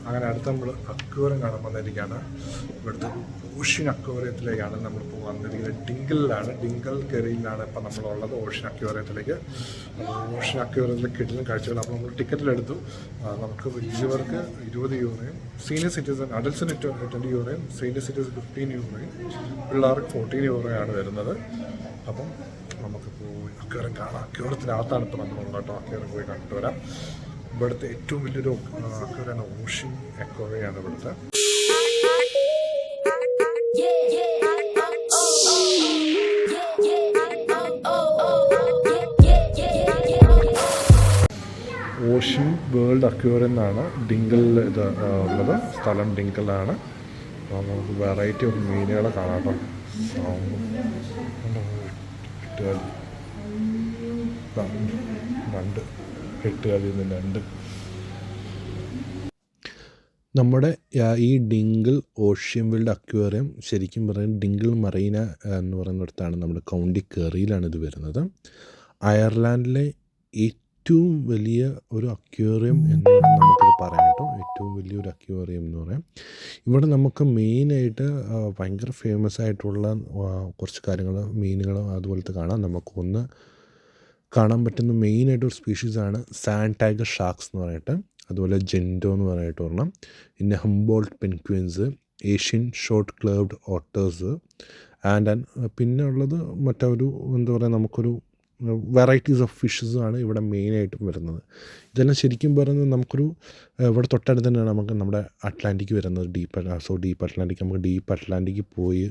അങ്ങനെ അടുത്ത് നമ്മൾ അക്വേറിയം കാണാൻ വന്നിരിക്കുകയാണ്. ഇവിടുത്തെ ഓഷ്യൻ അക്വേറിയത്തിലേക്കാണ് നമ്മളിപ്പോൾ വന്നിരിക്കുന്നത്. ഡിങ്കിളിലാണ്, ഡിങ്കിൾ കെറിയിലാണ് ഇപ്പം നമ്മളുള്ളത്, ഓഷ്യൻ അക്വേറിയത്തിലേക്ക്. ഓഷ്യൻ അക്വേറിയത്തിലെ കിട്ടുന്ന കാഴ്ചകൾ അപ്പോൾ നമ്മൾ ടിക്കറ്റിലെടുത്തു. നമുക്ക് വലിയവർക്ക് 20 യൂറോയും, സീനിയർ സിറ്റിസൺ അഡൽസിന് 20 യൂറോയും, സീനിയർ സിറ്റിസൺ 15 യൂറോയും, പിള്ളേർക്ക് 14 യൂറോയാണ് വരുന്നത്. അപ്പം നമുക്ക് പോയി അക്വേറിയം കാണാം. അക്വേറിയത്തിനകത്താണ് ഇപ്പോൾ നമ്മളുള്ളത് കേട്ടോ. അക്വേറിയം പോയി കണ്ടിട്ട് വരാം. ഇവിടുത്തെ ഏറ്റവും വലിയൊരു അക്വേറിയാണ്, ഓഷ്യൻ അക്വേറിയമാണ് ഇവിടുത്തെ. ഓഷ്യൻ വേൾഡ് അക്വേറിയം എന്നാണ് ഡിങ്കിളിൽ ഇത് ഉള്ളത്. സ്ഥലം ഡിങ്കിളാണ്. നമുക്ക് വെറൈറ്റി ഓഫ് മീനുകളെ കാണാം. രണ്ട് എട്ടുകാലിയുന്നുണ്ട്. നമ്മുടെ ഈ ഡിങ്കിൾ ഓഷ്യൻ വേൾഡ് അക്വേറിയം ശരിക്കും പറയുന്നത് ഡിങ്കിൾ മറീന എന്ന് പറയുന്നിടത്താണ്, നമ്മുടെ കൗണ്ടി കെറിയിലാണ് ഇത് വരുന്നത്. അയർലാൻഡിലെ ഏറ്റവും വലിയ ഒരു അക്വേറിയം എന്ന് നമുക്കിത് പറയാം കേട്ടോ. ഏറ്റവും വലിയൊരു അക്വേറിയം എന്ന് പറയാം. ഇവിടെ നമുക്ക് മെയിനായിട്ട് ഭയങ്കര ഫേമസ് ആയിട്ടുള്ള കുറച്ച് കാര്യങ്ങൾ, മീനുകൾ അതുപോലത്തെ കാണാം. നമുക്കൊന്ന് കാണാൻ പറ്റുന്ന മെയിനായിട്ടൊരു സ്പീഷീസാണ് സാൻഡ് ടൈഗർ ഷാർക്സ് എന്ന് പറഞ്ഞിട്ട്, അതുപോലെ ജെൻഡോ എന്ന് പറഞ്ഞിട്ട് ഒരെണ്ണം, പിന്നെ Humboldt penguins, Asian short clawed otters പിന്നെ ഉള്ളത് മറ്റൊരു എന്താ പറയുക, നമുക്കൊരു വെറൈറ്റീസ് ഓഫ് ഫിഷസാണ് ഇവിടെ മെയിനായിട്ടും വരുന്നത്. ഇതെല്ലാം ശരിക്കും പറയുന്നത് നമുക്കൊരു ഇവിടെ തൊട്ടടുത്ത് തന്നെയാണ് നമുക്ക് നമ്മുടെ അറ്റ്ലാന്റിക് വരുന്നത്. Deep Atlantic. നമുക്ക് ഡീപ്പ് അറ്റ്ലാന്റിക് പോയി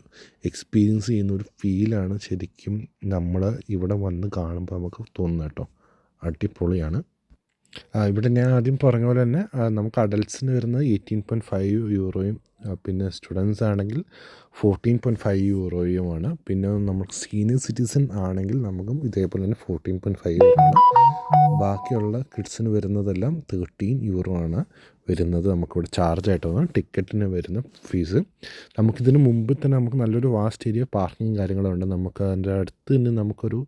എക്സ്പീരിയൻസ് ചെയ്യുന്ന ഒരു ഫീലാണ് ശരിക്കും നമ്മൾ ഇവിടെ വന്ന് കാണുമ്പോൾ നമുക്ക് തോന്നുന്നത് കേട്ടോ. അടിപൊളിയാണ്. ഇവിടെ ഞാൻ ആദ്യം പറഞ്ഞ പോലെ തന്നെ നമുക്ക് അഡൽട്ട്സിന് വരുന്നത് 18.5 യൂറോയും, പിന്നെ സ്റ്റുഡൻസ് ആണെങ്കിൽ 14.5 യൂറോയുമാണ്. പിന്നെ നമുക്ക് സീനിയർ സിറ്റിസൺ ആണെങ്കിൽ നമുക്കും ഇതേപോലെ തന്നെ 14.5 യൂറോ ആണ്. ബാക്കിയുള്ള കിഡ്സിന് വരുന്നതെല്ലാം 13 യൂറോ ആണ് വരുന്നത്. നമുക്കിവിടെ ചാർജായിട്ടാണ് ടിക്കറ്റിന് വരുന്ന ഫീസ്. നമുക്കിതിന് മുമ്പ് തന്നെ നമുക്ക് നല്ലൊരു വാസ്റ്റ് ഏരിയ പാർക്കിങ് കാര്യങ്ങളുണ്ട്. നമുക്ക് അതിൻ്റെ അടുത്ത് തന്നെ നമുക്കൊരു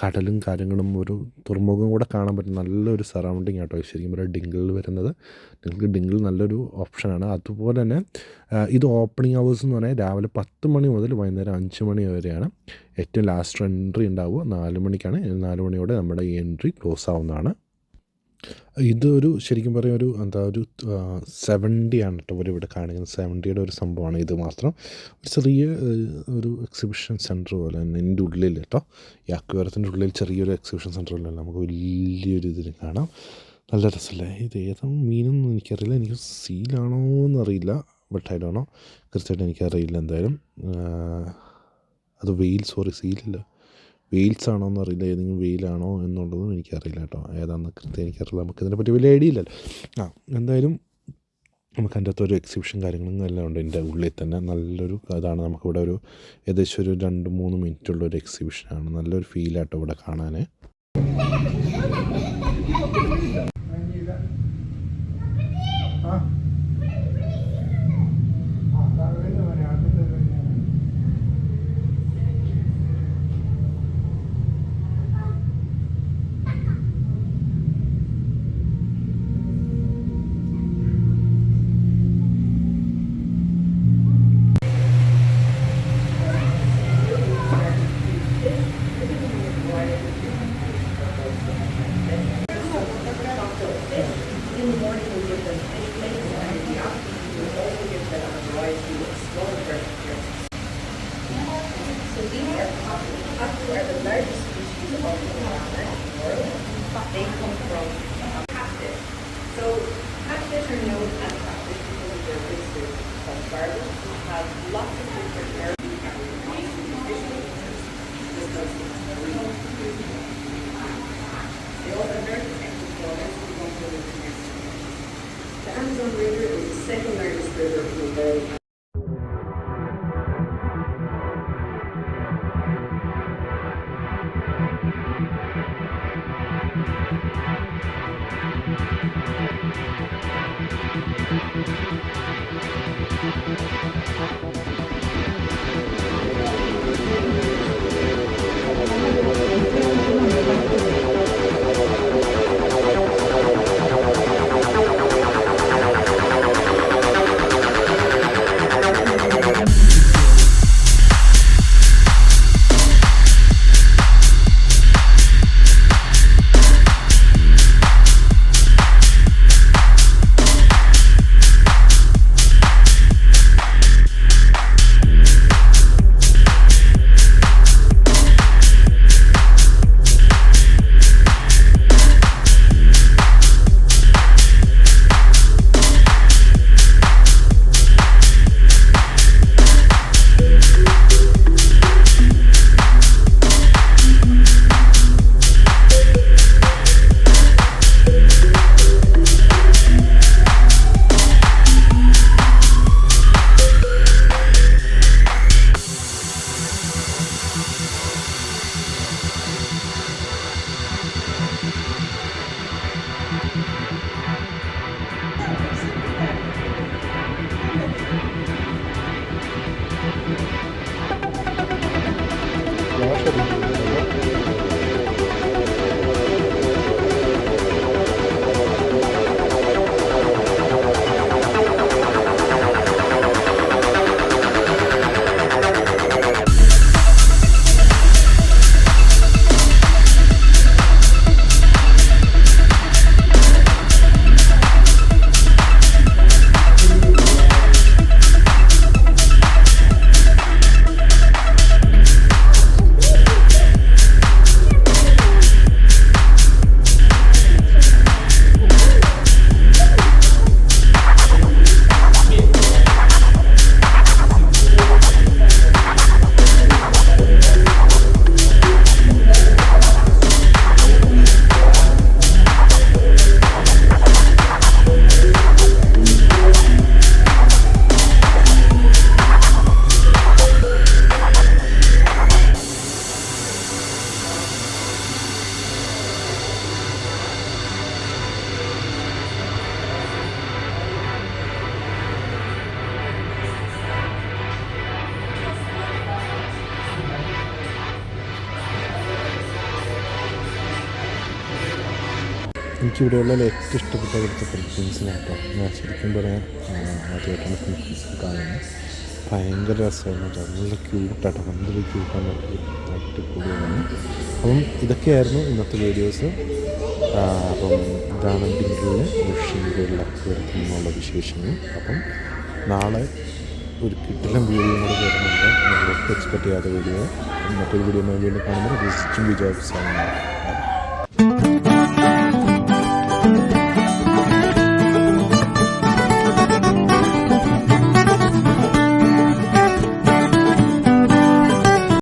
കടലും കാര്യങ്ങളും ഒരു തുറമുഖം കൂടെ കാണാൻ പറ്റും. നല്ലൊരു സറൗണ്ടിങ് ആട്ടോ ശരിക്കും പറയുക ഡിങ്കിളിൽ വരുന്നത്. നിങ്ങൾക്ക് ഡിങ്കിൾ നല്ലൊരു ഓപ്ഷനാണ്. അതുപോലെ തന്നെ ഇത് ഓപ്പണിംഗ് അവേഴ്സ് എന്ന് പറഞ്ഞാൽ രാവിലെ 10 മണി മുതൽ വൈകുന്നേരം 5 മണി വരെയാണ്. ഏറ്റവും ലാസ്റ്റ് എൻട്രി ഉണ്ടാവുക 4 മണിക്കാണ്. 4 മണിയോടെ നമ്മുടെ ഈ എൻട്രി ക്ലോസ് ആവുന്നതാണ്. ഇതൊരു ശരിക്കും പറയുക ഒരു 70 ആണ് കേട്ടോ ഇവിടെ കാണിക്കുന്നത്. 70യുടെ ഒരു സംഭവമാണ് ഇത് മാത്രം. ഒരു ചെറിയ ഒരു എക്സിബിഷൻ സെൻറ്റർ പോലെ തന്നെ ഇതിൻ്റെ ഉള്ളിൽ കേട്ടോ. ഈ അക്വേറിയത്തിൻ്റെ ഉള്ളിൽ ചെറിയൊരു എക്സിബിഷൻ സെൻറ്റർ പോലെ നമുക്ക് വലിയൊരു ഇതിന് കാണാം. നല്ല രസമല്ലേ? ഇത് ഏതാണ് മീനൊന്നും എനിക്കറിയില്ല. എനിക്ക് സീലാണോ എന്നറിയില്ല. But I don't know. കൃത്യമായിട്ട് എനിക്കറിയില്ല. എന്തായാലും അത് സീലില്ല, വെയിൽസ് ആണോ എന്നറിയില്ല. ഏതെങ്കിലും വെയിലാണോ എന്നുള്ളതും എനിക്കറിയില്ല കേട്ടോ. ഏതാണെന്ന് കൃത്യം എനിക്കറിയില്ല. നമുക്കിതിനെപ്പറ്റി വലിയ ഐഡിയ ഇല്ലല്ലോ. എന്തായാലും നമുക്ക് അതിൻ്റെ അകത്തൊരു എക്സിബിഷൻ കാര്യങ്ങളും എല്ലാം ഉണ്ട്. ഇതിൻ്റെ ഉള്ളിൽ തന്നെ നല്ലൊരു അതാണ്. നമുക്കിവിടെ ഒരു ഏകദേശം ഒരു 2-3 മിനിറ്റുള്ളൊരു എക്സിബിഷനാണ്. നല്ലൊരു ഫീലാട്ടോ ഇവിടെ കാണാൻ. എനിക്കിവിടെയുള്ള ഏറ്റവും ഇഷ്ടപ്പെട്ട ഇവിടുത്തെ പെൻഗ്വിൻസിനാട്ടോ. ഞാൻ ശരിക്കും പറയാൻ ആദ്യമായിട്ടാണ് പെൻഗ്വിൻസിനെ കാണുന്നത്. ഭയങ്കര രസമായിരുന്നു കേട്ടോ. നല്ല ക്യൂട്ടാട്ടോ, ഭയങ്കര ക്യൂട്ടാണ്, അടിപൊളിയാണ്. അപ്പം ഇതൊക്കെയായിരുന്നു ഇന്നത്തെ വീഡിയോസ്. അപ്പം ഇതാണ് ഡിങ്കിളിലെ ഓഷ്യൻ വേൾഡ് അക്വേറിയത്തിൽ നിന്നുള്ള വിശേഷങ്ങൾ. അപ്പം നാളെ ഒരു കിട്ടിലും വീഡിയോ കൂടെ വരുന്നുണ്ട്. നമ്മൾ എക്സ്പെക്റ്റ് ചെയ്യാത്ത വീഡിയോ. മറ്റൊരു വീഡിയോ വീണ്ടും കാണുമ്പോൾ വിജയ്